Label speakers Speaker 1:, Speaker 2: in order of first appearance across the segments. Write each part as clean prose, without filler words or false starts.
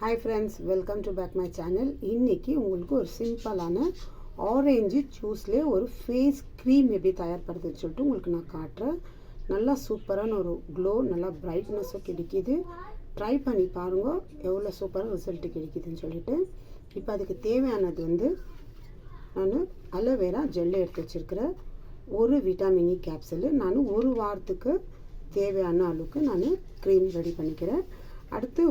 Speaker 1: Hi friends, welcome to back my channel. இன்றைக்கி உங்களுக்கு ஒரு சிம்பிளான ஆரஞ்சு ஜூஸ்லேயே ஒரு ஃபேஸ் க்ரீம் எப்படி தயார்படுத்துன்னு சொல்லிட்டு உங்களுக்கு நான் காட்டுறேன். நல்லா சூப்பரான ஒரு க்ளோ, நல்லா பிரைட்னஸும் கிடைக்கிது. ட்ரை பண்ணி பாருங்க எவ்வளோ சூப்பராக ரிசல்ட்டு கிடைக்குதுன்னு சொல்லிட்டு. இப்போ அதுக்கு தேவையானது நான் அலோவேரா ஜெல்லை எடுத்து வச்சுருக்கிறேன். ஒரு விட்டாமின் இ கேப்சூலு. நான் ஒரு வாரத்துக்கு தேவையான அளவுக்கு நான் க்ரீம் ரெடி பண்ணிக்கிறேன். அடுத்து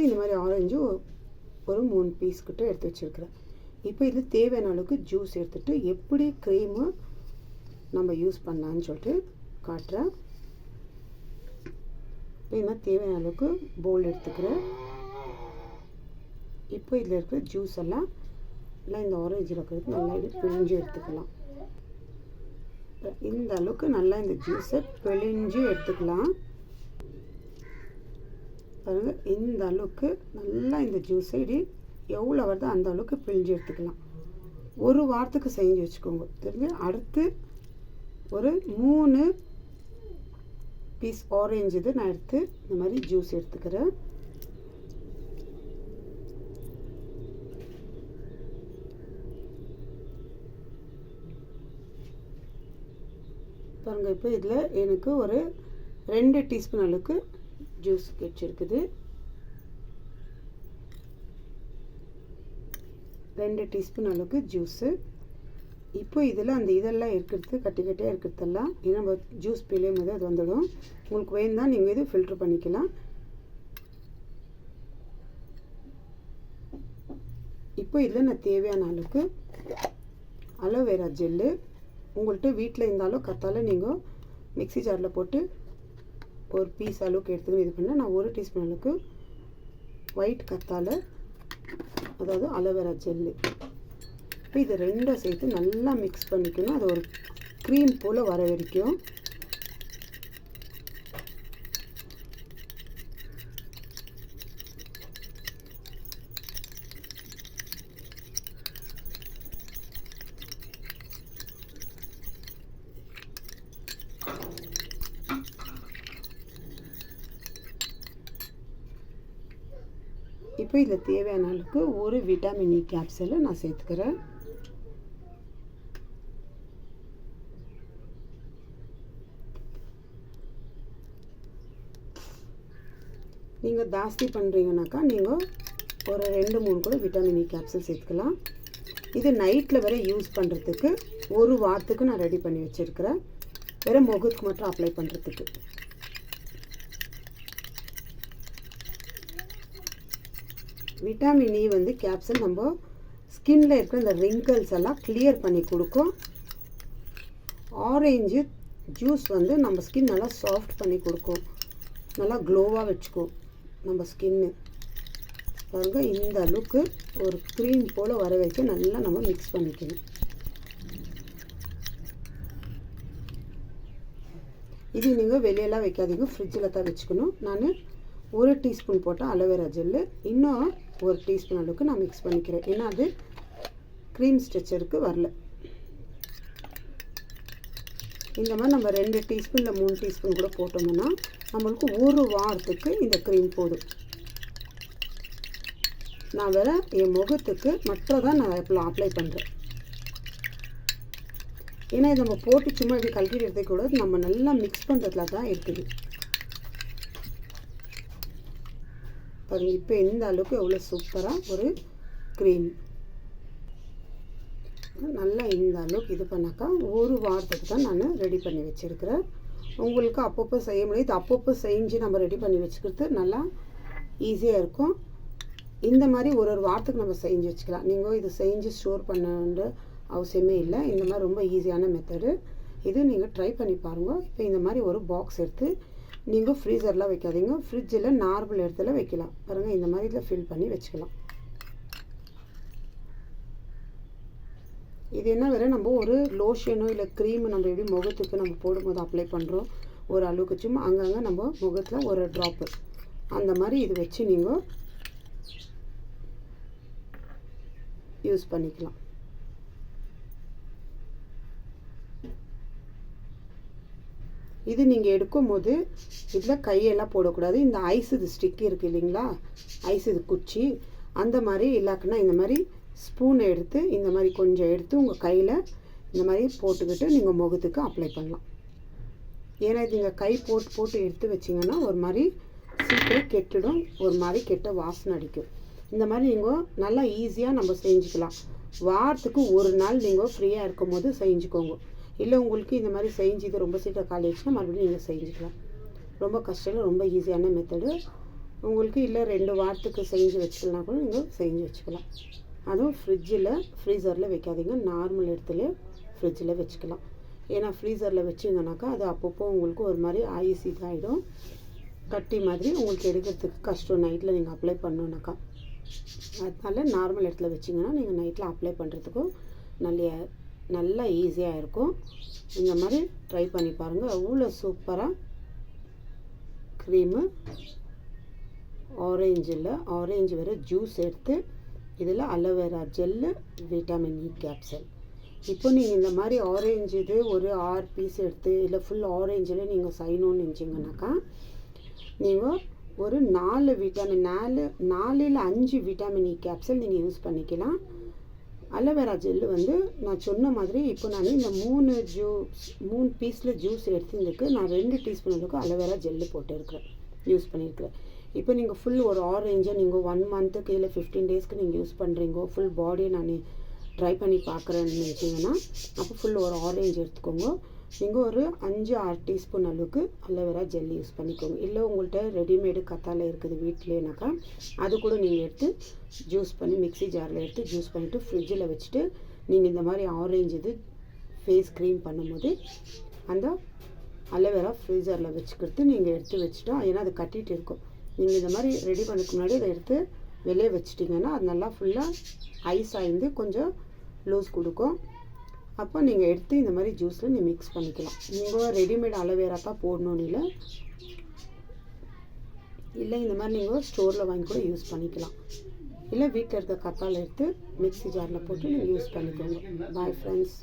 Speaker 1: இந்த மாதிரி ஆரஞ்சு ஒரு 3 பீஸ் கிட்ட எடுத்து வச்சுருக்கிறேன். இப்போ இது தேவையான அளவுக்கு ஜூஸ் எடுத்துகிட்டு எப்படி க்ரீமு நம்ம யூஸ் பண்ணலான்னு சொல்லிட்டு காட்டுறேன். இப்போ இந்த தேவையான அளவுக்கு பவுல் எடுத்துக்கிறேன். இப்போ இதில் இருக்கிற ஜூஸ் எல்லாம் இந்த ஆரஞ்சில் இருக்கிறது நல்லா பிழிஞ்சு எடுத்துக்கலாம். இந்த அளவுக்கு நல்லா இந்த ஜூஸை பிழிஞ்சு எடுத்துக்கலாம். பாருங்கள், இந்த அளவுக்கு நல்லா இந்த ஜூஸை எவ்வளோ வருதோ அந்த அளவுக்கு பிழிஞ்சு எடுத்துக்கலாம். ஒரு வாரத்துக்கு செஞ்சு வச்சுக்கோங்க. திரும்பி அடுத்து ஒரு 3 பீஸ் ஆரஞ்சு இது நான் எடுத்து இந்த மாதிரி ஜூஸ் எடுத்துக்கிறேன். பாருங்கள், இப்போ இதில் எனக்கு ஒரு 2 டீஸ்பூன் அளவுக்கு ஜூஸ் கிடச்சிருக்குது. 2 டீஸ்பூன் அளவுக்கு ஜூஸு. இப்போ இதில் அந்த இதெல்லாம் இருக்கிறது கட்டியாக இருக்கிறதெல்லாம் நம்ம ஜூஸ் பிழியும் போது அது வந்துடும். உங்களுக்கு வேணும்தான் நீங்கள் இது ஃபில்ட்ரு பண்ணிக்கலாம். இப்போ இதில் நான் தேவையான அளவுக்கு அலோவேரா ஜெல்லு, உங்கள்கிட்ட வீட்டில் இருந்தாலும் கத்தால நீங்கள் மிக்ஸி ஜாரில் போட்டு ஒரு பீஸ் அளவுக்கு எடுத்துக்கணும். இது பண்ணால் நான் 1 டீஸ்பூன் அளவுக்கு ஒயிட் கத்தால, அதாவது அலோவேரா ஜெல்லு. இப்போ இது ரெண்டும் சேர்த்து நல்லா மிக்ஸ் பண்ணிக்கணும். அது ஒரு க்ரீம் போல் வர வரைக்கும். இப்போ இதில் தேவையான அளவுக்கு ஒரு விட்டாமின் இ கேப்சூலை நான் சேர்த்துக்கிறேன். நீங்கள் ஜாஸ்தி பண்ணுறீங்கனாக்கா நீங்கள் ஒரு 2-3 கூட விட்டாமின் இ கேப்சூல் சேர்த்துக்கலாம். இது நைட்டில் வரை யூஸ் பண்ணுறதுக்கு ஒரு வாரத்துக்கு நான் ரெடி பண்ணி வச்சுருக்கிறேன். வேறு முகத்துக்கு மட்டும் அப்ளை பண்ணுறதுக்கு. விட்டாமின் இ கேப்சூல் நம்ம ஸ்கின்ல இருக்கிற இந்த ரிங்கிள்ஸ் எல்லாம் கிளியர் பண்ணி கொடுக்கும். ஆரஞ்சு ஜூஸ் நம்ம ஸ்கின் நல்லா சாஃப்ட் பண்ணி கொடுக்கும், நல்லா க்ளோவாக வச்சுக்கும் நம்ம ஸ்கின்னு. பாருங்கள், இந்த அளவுக்கு ஒரு க்ரீம் போல் வர வச்சு நல்லா நம்ம மிக்ஸ் பண்ணிக்கணும். இது நீங்கள் வெளியெல்லாம் வைக்காதீங்க, ஃப்ரிட்ஜில் தான் வச்சுக்கணும். நான் 1 டீஸ்பூன் போட்டால் அலோவேரா ஜெல்லு, இன்னும் 1 டீஸ்பூன் அளவுக்கு நான் மிக்ஸ் பண்ணிக்கிறேன். ஏன்னா அது க்ரீம் ஸ்ட்ரெச்சருக்கு வரல. இந்த மாதிரி நம்ம 2 டீஸ்பூன் இல்லை 3 டீஸ்பூன் கூட போட்டோம்னா நம்மளுக்கு ஒரு வாரத்துக்கு இந்த க்ரீம் போதும். நான் வேறு என் முகத்துக்கு மட்டும் தான் நான் அப்ளை பண்ணுறேன். ஏன்னா இதை நம்ம போட்டு சும்மா இப்படி கழட்டிட்டு எடுத்துக்கூடாது, நம்ம நல்லா மிக்ஸ் பண்ணுறதுல தான் இருக்குது. பாருங்கள், இப்போ இந்த அளவுக்கு எவ்வளோ சூப்பராக ஒரு க்ரீம். நல்லா இந்த அளவுக்கு இது பண்ணாக்கா ஒரு வாரத்துக்கு தான் நான் ரெடி பண்ணி வச்சுருக்கிறேன். உங்களுக்கு அப்பப்போ செய்ய முடியாது, அப்பப்போ செஞ்சு நம்ம ரெடி பண்ணி வச்சுக்கிறது நல்லா ஈஸியாக இருக்கும். இந்த மாதிரி ஒரு வாரத்துக்கு நம்ம செஞ்சு வச்சுக்கலாம். நீங்கள் இது செஞ்சு ஸ்டோர் பண்ண அவசியமே இல்லை. இந்த மாதிரி ரொம்ப ஈஸியான மெத்தடு இது. நீங்கள் ட்ரை பண்ணி பாருங்கள். இப்போ இந்த மாதிரி ஒரு பாக்ஸ் எடுத்து நீங்கள் ஃப்ரீசரில் வைக்காதீங்க, ஃப்ரிட்ஜில் நார்மல் இடத்துல வைக்கலாம். பாருங்கள், இந்த மாதிரி இதில் ஃபில் பண்ணி வச்சுக்கலாம். இது என்ன வேறு, நம்ம ஒரு லோஷனோ இல்லை க்ரீமு நம்ம எப்படி முகத்துக்கு நம்ம போடும்போது அப்ளை பண்ணுறோம் ஒரு அளவுக்கு, சும்மா அங்கங்கே நம்ம முகத்தில் ஒரு ட்ராப்பு அந்த மாதிரி இது வச்சு நீங்கள் யூஸ் பண்ணிக்கலாம். இது நீங்கள் எடுக்கும்போது இதில் கையெல்லாம் போடக்கூடாது. இந்த ஐஸ் இது ஸ்டிக் இருக்குது இல்லைங்களா, ஐஸ் இது குச்சி, அந்த மாதிரி இல்லாக்குன்னா இந்த மாதிரி ஸ்பூனை எடுத்து இந்த மாதிரி கொஞ்சம் எடுத்து உங்கள் கையில் இந்த மாதிரி போட்டுக்கிட்டு நீங்கள் முகத்துக்கு அப்ளை பண்ணலாம். ஏன்னா இது நீங்கள் கை போட்டு எடுத்து வச்சிங்கன்னா ஒரு மாதிரி சீக்கிரம் கெட்டுடும், ஒரு மாதிரி கெட்ட வாசனை அடிக்கும். இந்த மாதிரி நீங்கள் நல்லா ஈஸியாக நம்ம செஞ்சுக்கலாம். வாரத்துக்கு ஒரு நாள் நீங்கள் ஃப்ரீயாக இருக்கும் போது செஞ்சுக்கோங்க. இல்லை உங்களுக்கு இந்த மாதிரி செஞ்சு இது ரொம்ப சீக்கிரம் காலி ஆயிடுச்சுன்னா மறுபடியும் நீங்கள் செஞ்சுக்கலாம். ரொம்ப கஷ்டம் இல்லை, ரொம்ப ஈஸியான மெத்தடு. உங்களுக்கு இல்லை 2 வாரத்துக்கு செஞ்சு வச்சுக்கலாம் கூட நீங்கள் செஞ்சு வச்சுக்கலாம். அதுவும் ஃப்ரீசரில் வைக்காதீங்க, நார்மல் இடத்துல ஃப்ரிட்ஜில் வச்சுக்கலாம். ஏன்னா ஃப்ரீசரில் வச்சிங்கனாக்கா அது அப்பப்போ உங்களுக்கு ஒரு மாதிரி ஐஸ் இதாகிடும், கட்டி மாதிரி உங்களுக்கு எடுக்கிறதுக்கு கஷ்டம் நைட்டில் நீங்கள் அப்ளை பண்ணணுன்னாக்கா. அதனால நார்மல் இடத்துல வச்சிங்கன்னா நீங்கள் நைட்டில் அப்ளை பண்ணுறதுக்கும் நல்லா ஈஸியாக இருக்கும். இந்த மாதிரி ட்ரை பண்ணி பாருங்கள். அவ்வளோ சூப்பராக க்ரீமு ஆரேஞ்சு வேறு ஜூஸ் எடுத்து இதில் aloe vera gel, vitamin E capsule. இப்போ நீங்கள் இந்த மாதிரி ஆரேஞ்சு இது ஒரு 6 பீஸ் எடுத்து இல்லை ஃபுல் ஆரேஞ்சில் நீங்கள் செய்யணும்னு நினச்சிங்கனாக்கா நீங்கள் ஒரு 4 விட்டமின் 5 விட்டமின் இ கேப்சல் நீங்கள் யூஸ் பண்ணிக்கலாம். அலோவேரா ஜெல்லு வந்து நான் சொன்ன மாதிரி இப்போ நான் இந்த 3 பீஸில் ஜூஸ் எடுத்துருக்கு நான் 2 டீஸ்பூன் அளவுக்கு அலோவேரா ஜெல்லு போட்டுருக்கிறேன், யூஸ் பண்ணியிருக்கிறேன். இப்போ நீங்கள் ஃபுல் ஒரு ஆரேஞ்சை நீங்கள் 1 மந்த்துக்கு இல்லை 15 டேஸ்க்கு நீங்கள் யூஸ் பண்ணுறீங்க, ஃபுல் பாடியை நான் ட்ரை பண்ணி பார்க்குறேன்னு நினச்சிங்கன்னா அப்போ ஃபுல் ஒரு ஆரேஞ்ச் எடுத்துக்கோங்க. நீங்கள் ஒரு 5-6 டீஸ்பூன் அளவுக்கு அலோவேரா ஜெல் யூஸ் பண்ணிக்கோங்க. இல்லை உங்கள்கிட்ட ரெடிமேடு கத்தாழை இருக்குது வீட்டிலேனாக்கா அது கூட நீங்கள் எடுத்து ஜூஸ் பண்ணி மிக்ஸி ஜாரில் எடுத்து ஜூஸ் பண்ணிவிட்டு ஃப்ரிட்ஜில் வச்சுட்டு நீங்கள் இந்த மாதிரி ஆரேஞ்ச் இது ஃபேஸ் க்ரீம் பண்ணும்போது அந்த அலோவேரா ஃப்ரீசரில் வச்சுக்கிறது நீங்கள் எடுத்து வச்சுட்டா, ஏன்னா அது கட்டிகிட்டு இருக்கும். நீங்கள் இந்த மாதிரி ரெடி பண்ணதுக்கு முன்னாடி அதை எடுத்து வெளியே வச்சிட்டிங்கன்னா அது நல்லா ஃபுல்லாக ஐஸ் ஆகிந்து கொஞ்சம் லூஸ் கொடுக்கும். அப்போ நீங்கள் எடுத்து இந்த மாதிரி ஜூஸில் நீங்கள் மிக்ஸ் பண்ணிக்கலாம். நீங்கள் ரெடிமேட் அலோவேரா தான் போடணும்னு இல்லை இந்த மாதிரி நீங்கள் ஸ்டோரில் வாங்கி கூட யூஸ் பண்ணிக்கலாம். இல்லை வீட்டில் இருக்க கத்தாழை எடுத்து மிக்ஸி ஜாரில் போட்டு நீங்கள் யூஸ் பண்ணிக்கோங்க. Bye friends.